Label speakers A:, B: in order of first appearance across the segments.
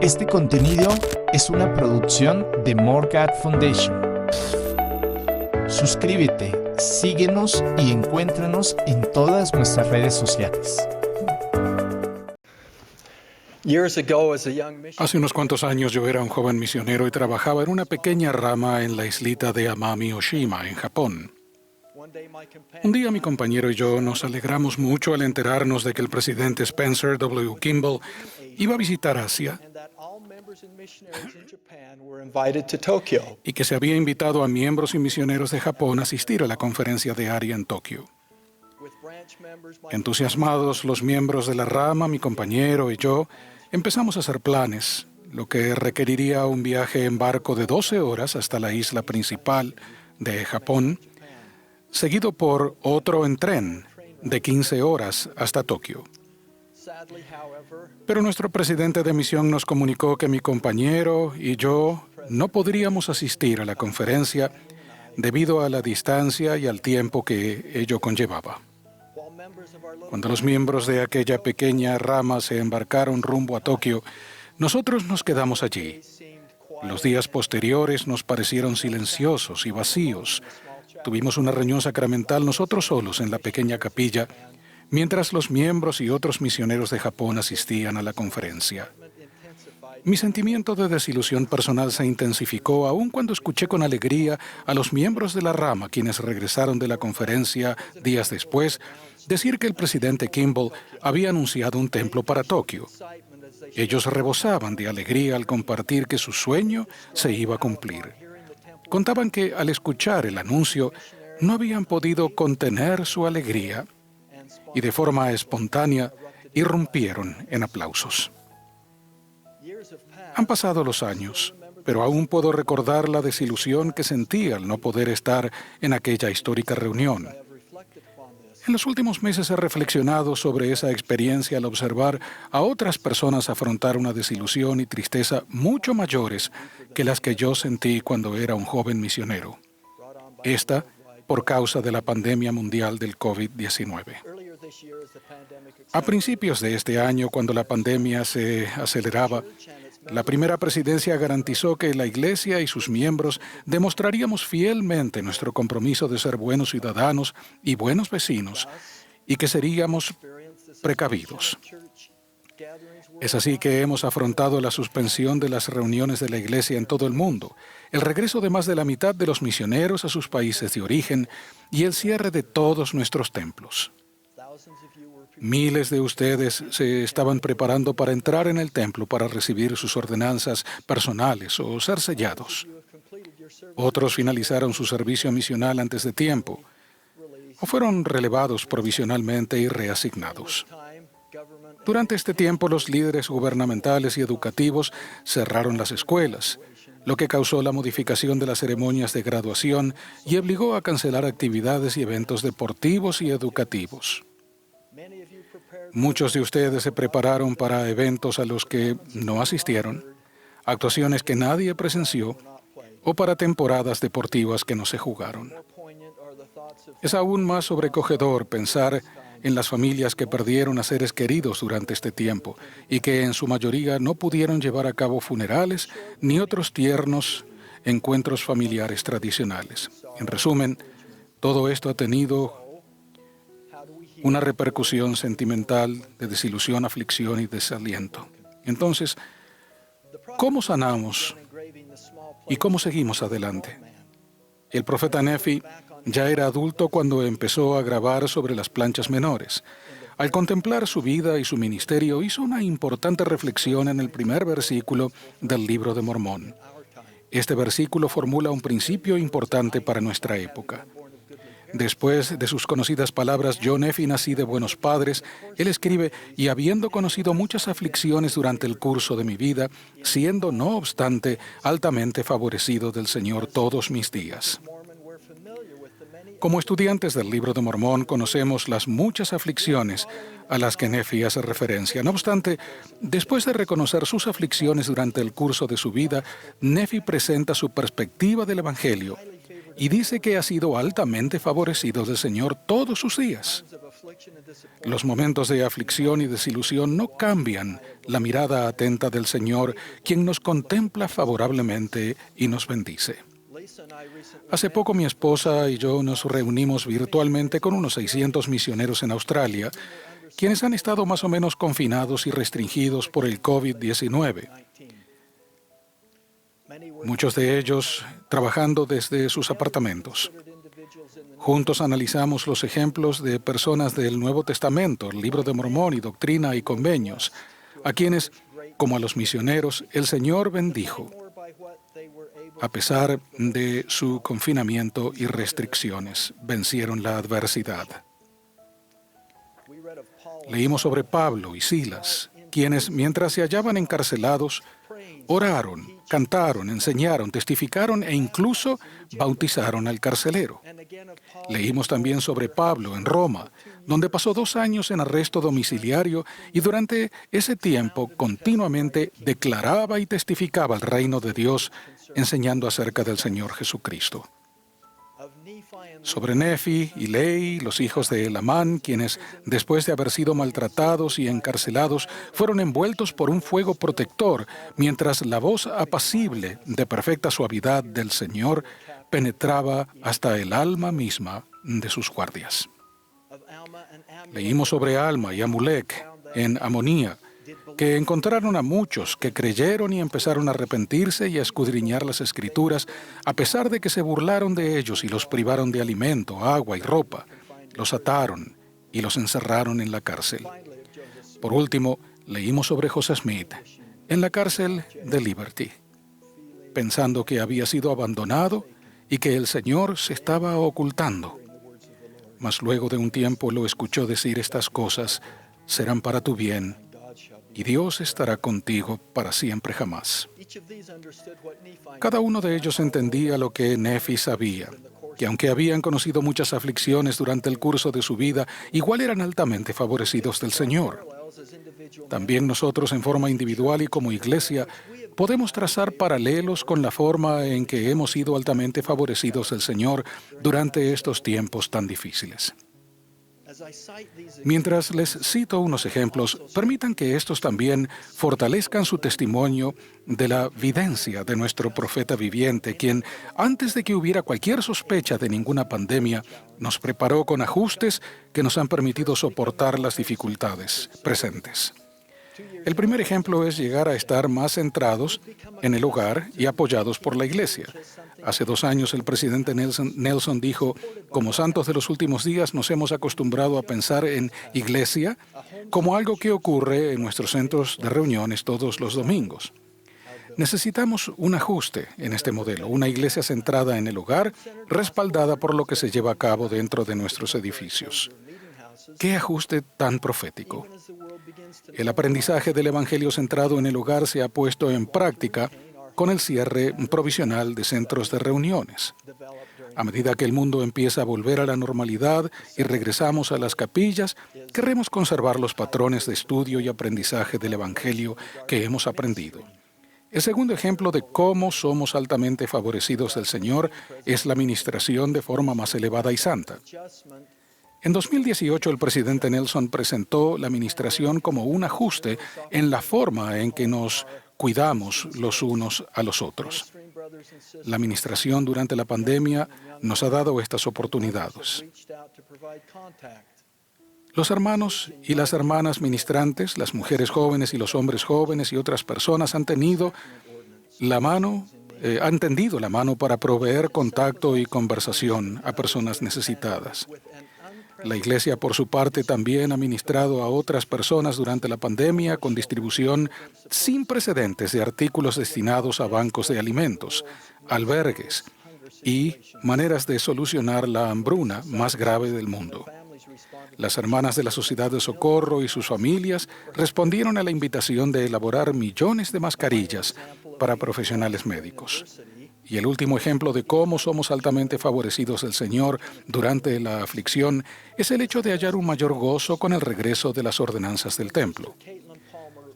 A: Este contenido es una producción de Morgat Foundation. Suscríbete, síguenos y encuéntranos en todas nuestras redes sociales.
B: Hace unos cuantos años yo era un joven misionero y trabajaba en una pequeña rama en la islita de Amami Oshima, en Japón. Un día mi compañero y yo nos alegramos mucho al enterarnos de que el presidente Spencer W. Kimball iba a visitar Asia y que se había invitado a miembros y misioneros de Japón a asistir a la conferencia de ARIA en Tokio. Entusiasmados, los miembros de la rama, mi compañero y yo, empezamos a hacer planes, lo que requeriría un viaje en barco de 12 horas hasta la isla principal de Japón, seguido por otro en tren de 15 horas hasta Tokio. Pero nuestro presidente de misión nos comunicó que mi compañero y yo no podríamos asistir a la conferencia debido a la distancia y al tiempo que ello conllevaba. Cuando los miembros de aquella pequeña rama se embarcaron rumbo a Tokio, nosotros nos quedamos allí. Los días posteriores nos parecieron silenciosos y vacíos. Tuvimos una reunión sacramental nosotros solos en la pequeña capilla, mientras los miembros y otros misioneros de Japón asistían a la conferencia. Mi sentimiento de desilusión personal se intensificó aún cuando escuché con alegría a los miembros de la rama, quienes regresaron de la conferencia días después, decir que el presidente Kimball había anunciado un templo para Tokio. Ellos rebosaban de alegría al compartir que su sueño se iba a cumplir. Contaban que al escuchar el anuncio no habían podido contener su alegría y de forma espontánea irrumpieron en aplausos. Han pasado los años, pero aún puedo recordar la desilusión que sentí al no poder estar en aquella histórica reunión. En los últimos meses he reflexionado sobre esa experiencia al observar a otras personas afrontar una desilusión y tristeza mucho mayores que las que yo sentí cuando era un joven misionero. Esta por causa de la pandemia mundial del COVID-19. A principios de este año, cuando la pandemia se aceleraba, la primera presidencia garantizó que la Iglesia y sus miembros demostraríamos fielmente nuestro compromiso de ser buenos ciudadanos y buenos vecinos, y que seríamos precavidos. Es así que hemos afrontado la suspensión de las reuniones de la Iglesia en todo el mundo, el regreso de más de la mitad de los misioneros a sus países de origen y el cierre de todos nuestros templos. Miles de ustedes se estaban preparando para entrar en el templo para recibir sus ordenanzas personales o ser sellados. Otros finalizaron su servicio misional antes de tiempo o fueron relevados provisionalmente y reasignados. Durante este tiempo, los líderes gubernamentales y educativos cerraron las escuelas, lo que causó la modificación de las ceremonias de graduación y obligó a cancelar actividades y eventos deportivos y educativos. Muchos de ustedes se prepararon para eventos a los que no asistieron, actuaciones que nadie presenció o para temporadas deportivas que no se jugaron. Es aún más sobrecogedor pensar en las familias que perdieron a seres queridos durante este tiempo y que en su mayoría no pudieron llevar a cabo funerales ni otros tiernos encuentros familiares tradicionales. En resumen, todo esto ha tenido una repercusión sentimental de desilusión, aflicción y desaliento. Entonces, ¿cómo sanamos y cómo seguimos adelante? El profeta Nefi ya era adulto cuando empezó a grabar sobre las planchas menores. Al contemplar su vida y su ministerio, hizo una importante reflexión en el primer versículo del Libro de Mormón. Este versículo formula un principio importante para nuestra época. Después de sus conocidas palabras, yo, Nefi, nací de buenos padres, él escribe, y habiendo conocido muchas aflicciones durante el curso de mi vida, siendo, no obstante, altamente favorecido del Señor todos mis días. Como estudiantes del Libro de Mormón, conocemos las muchas aflicciones a las que Nefi hace referencia. No obstante, después de reconocer sus aflicciones durante el curso de su vida, Nefi presenta su perspectiva del Evangelio y dice que ha sido altamente favorecido del Señor todos sus días. Los momentos de aflicción y desilusión no cambian la mirada atenta del Señor, quien nos contempla favorablemente y nos bendice. Hace poco mi esposa y yo nos reunimos virtualmente con unos 600 misioneros en Australia, quienes han estado más o menos confinados y restringidos por el COVID-19. Muchos de ellos trabajando desde sus apartamentos. Juntos analizamos los ejemplos de personas del Nuevo Testamento, el Libro de Mormón y Doctrina y Convenios, a quienes, como a los misioneros, el Señor bendijo, a pesar de su confinamiento y restricciones, vencieron la adversidad. Leímos sobre Pablo y Silas, quienes, mientras se hallaban encarcelados, oraron, cantaron, enseñaron, testificaron e incluso bautizaron al carcelero. Leímos también sobre Pablo en Roma, donde pasó 2 años en arresto domiciliario y durante ese tiempo continuamente declaraba y testificaba el reino de Dios, enseñando acerca del Señor Jesucristo. Sobre Nefi y Lei, los hijos de Elamán, quienes, después de haber sido maltratados y encarcelados, fueron envueltos por un fuego protector, mientras la voz apacible de perfecta suavidad del Señor penetraba hasta el alma misma de sus guardias. Leímos sobre Alma y Amulek en Amonía, que encontraron a muchos que creyeron y empezaron a arrepentirse y a escudriñar las Escrituras, a pesar de que se burlaron de ellos y los privaron de alimento, agua y ropa, los ataron y los encerraron en la cárcel. Por último, leímos sobre José Smith en la cárcel de Liberty, pensando que había sido abandonado y que el Señor se estaba ocultando. Mas luego de un tiempo lo escuchó decir estas cosas: serán para tu bien, y Dios estará contigo para siempre jamás. Cada uno de ellos entendía lo que Nefi sabía, que aunque habían conocido muchas aflicciones durante el curso de su vida, igual eran altamente favorecidos del Señor. También nosotros, en forma individual y como iglesia, podemos trazar paralelos con la forma en que hemos sido altamente favorecidos del Señor durante estos tiempos tan difíciles. Mientras les cito unos ejemplos, permitan que estos también fortalezcan su testimonio de la videncia de nuestro profeta viviente, quien, antes de que hubiera cualquier sospecha de ninguna pandemia, nos preparó con ajustes que nos han permitido soportar las dificultades presentes. El primer ejemplo es llegar a estar más centrados en el hogar y apoyados por la Iglesia. Hace 2 años el presidente Nelson dijo: como santos de los últimos días nos hemos acostumbrado a pensar en Iglesia como algo que ocurre en nuestros centros de reuniones todos los domingos. Necesitamos un ajuste en este modelo, una iglesia centrada en el hogar, respaldada por lo que se lleva a cabo dentro de nuestros edificios. ¡Qué ajuste tan profético! El aprendizaje del Evangelio centrado en el hogar se ha puesto en práctica con el cierre provisional de centros de reuniones. A medida que el mundo empieza a volver a la normalidad y regresamos a las capillas, queremos conservar los patrones de estudio y aprendizaje del Evangelio que hemos aprendido. El segundo ejemplo de cómo somos altamente favorecidos del Señor es la ministración de forma más elevada y santa. En 2018, el presidente Nelson presentó la ministración como un ajuste en la forma en que nos cuidamos los unos a los otros. La ministración durante la pandemia nos ha dado estas oportunidades. Los hermanos y las hermanas ministrantes, las mujeres jóvenes y los hombres jóvenes y otras personas han tendido la mano para proveer contacto y conversación a personas necesitadas. La Iglesia, por su parte, también ha ministrado a otras personas durante la pandemia con distribución sin precedentes de artículos destinados a bancos de alimentos, albergues y maneras de solucionar la hambruna más grave del mundo. Las hermanas de la Sociedad de Socorro y sus familias respondieron a la invitación de elaborar millones de mascarillas para profesionales médicos. Y el último ejemplo de cómo somos altamente favorecidos del Señor durante la aflicción es el hecho de hallar un mayor gozo con el regreso de las ordenanzas del templo.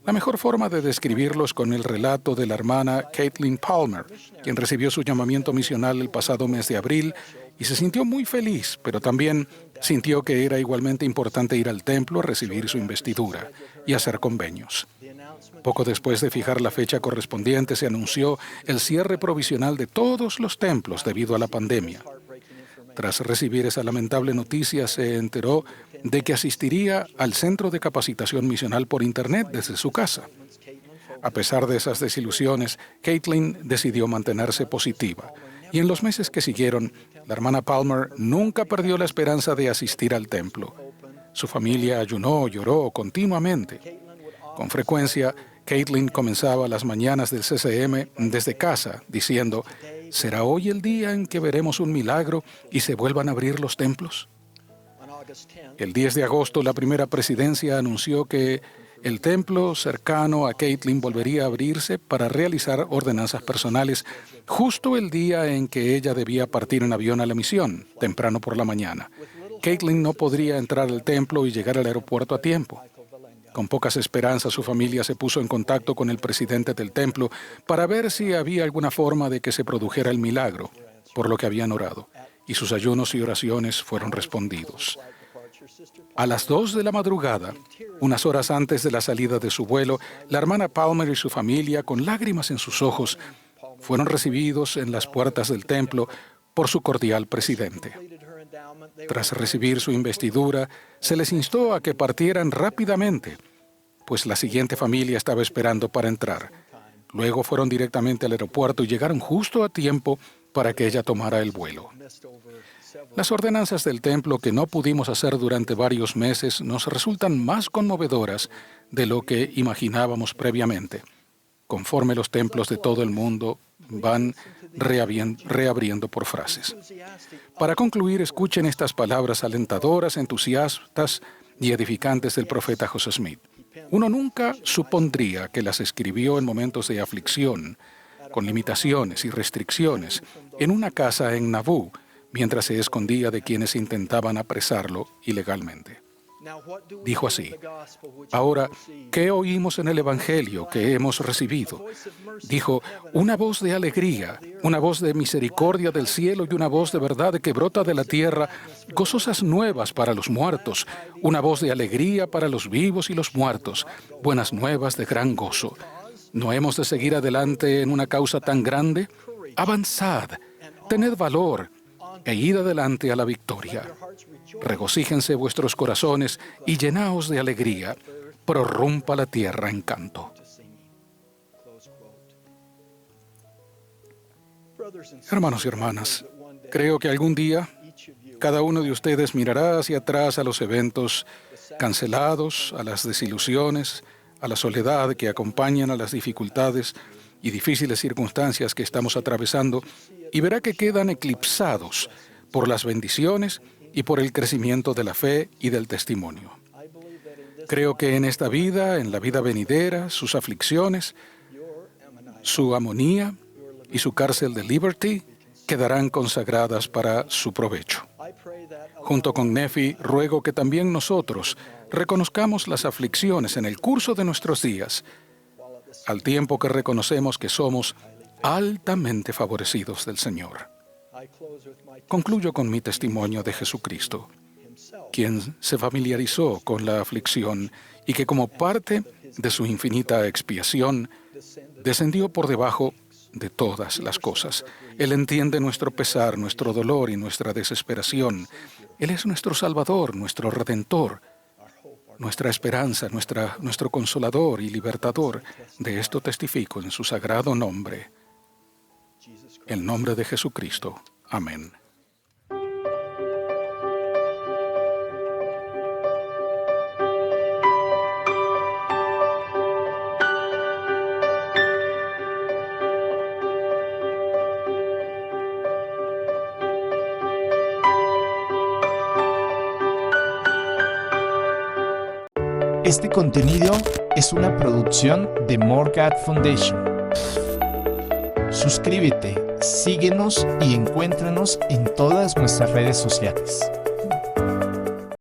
B: La mejor forma de describirlo es con el relato de la hermana Caitlin Palmer, quien recibió su llamamiento misional el pasado mes de abril y se sintió muy feliz, pero también sintió que era igualmente importante ir al templo a recibir su investidura y hacer convenios. Poco después de fijar la fecha correspondiente, se anunció el cierre provisional de todos los templos debido a la pandemia. Tras recibir esa lamentable noticia, se enteró de que asistiría al centro de capacitación misional por Internet desde su casa. A pesar de esas desilusiones, Caitlin decidió mantenerse positiva, y en los meses que siguieron, la hermana Palmer nunca perdió la esperanza de asistir al templo. Su familia ayunó, lloró continuamente. Con frecuencia, Caitlin comenzaba las mañanas del CCM desde casa, diciendo: ¿será hoy el día en que veremos un milagro y se vuelvan a abrir los templos? El 10 de agosto, la primera presidencia anunció que el templo cercano a Caitlin volvería a abrirse para realizar ordenanzas personales justo el día en que ella debía partir en avión a la misión, temprano por la mañana. Caitlin no podría entrar al templo y llegar al aeropuerto a tiempo. Con pocas esperanzas, su familia se puso en contacto con el presidente del templo para ver si había alguna forma de que se produjera el milagro, por lo que habían orado, y sus ayunos y oraciones fueron respondidos. A las 2 de la madrugada, unas horas antes de la salida de su vuelo, la hermana Palmer y su familia, con lágrimas en sus ojos, fueron recibidos en las puertas del templo por su cordial presidente. Tras recibir su investidura, se les instó a que partieran rápidamente, pues la siguiente familia estaba esperando para entrar. Luego fueron directamente al aeropuerto y llegaron justo a tiempo para que ella tomara el vuelo. Las ordenanzas del templo que no pudimos hacer durante varios meses nos resultan más conmovedoras de lo que imaginábamos previamente, conforme los templos de todo el mundo van reabriendo por frases. Para concluir, escuchen estas palabras alentadoras, entusiastas y edificantes del profeta José Smith. Uno nunca supondría que las escribió en momentos de aflicción, con limitaciones y restricciones, en una casa en Nauvoo, mientras se escondía de quienes intentaban apresarlo ilegalmente. Dijo así: ahora, ¿qué oímos en el Evangelio que hemos recibido? Dijo: una voz de alegría, una voz de misericordia del cielo y una voz de verdad que brota de la tierra, gozosas nuevas para los muertos, una voz de alegría para los vivos y los muertos, buenas nuevas de gran gozo. ¿No hemos de seguir adelante en una causa tan grande? Avanzad, tened valor e id adelante a la victoria. Regocíjense vuestros corazones y llenaos de alegría. Prorrumpa la tierra en canto. Hermanos y hermanas, creo que algún día cada uno de ustedes mirará hacia atrás a los eventos cancelados, a las desilusiones, a la soledad que acompañan a las dificultades y difíciles circunstancias que estamos atravesando, y verá que quedan eclipsados por las bendiciones y por el crecimiento de la fe y del testimonio. Creo que en esta vida, en la vida venidera, sus aflicciones, su amonía y su cárcel de Liberty quedarán consagradas para su provecho. Junto con Nefi, ruego que también nosotros reconozcamos las aflicciones en el curso de nuestros días, al tiempo que reconocemos que somos altamente favorecidos del Señor. Concluyo con mi testimonio de Jesucristo, quien se familiarizó con la aflicción y que como parte de su infinita expiación, descendió por debajo de todas las cosas. Él entiende nuestro pesar, nuestro dolor y nuestra desesperación. Él es nuestro Salvador, nuestro Redentor, nuestra esperanza, nuestro Consolador y Libertador. De esto testifico en su sagrado nombre, el nombre de Jesucristo. Amén.
A: Este contenido es una producción de More God Foundation. Suscríbete, síguenos y encuéntranos en todas nuestras redes sociales.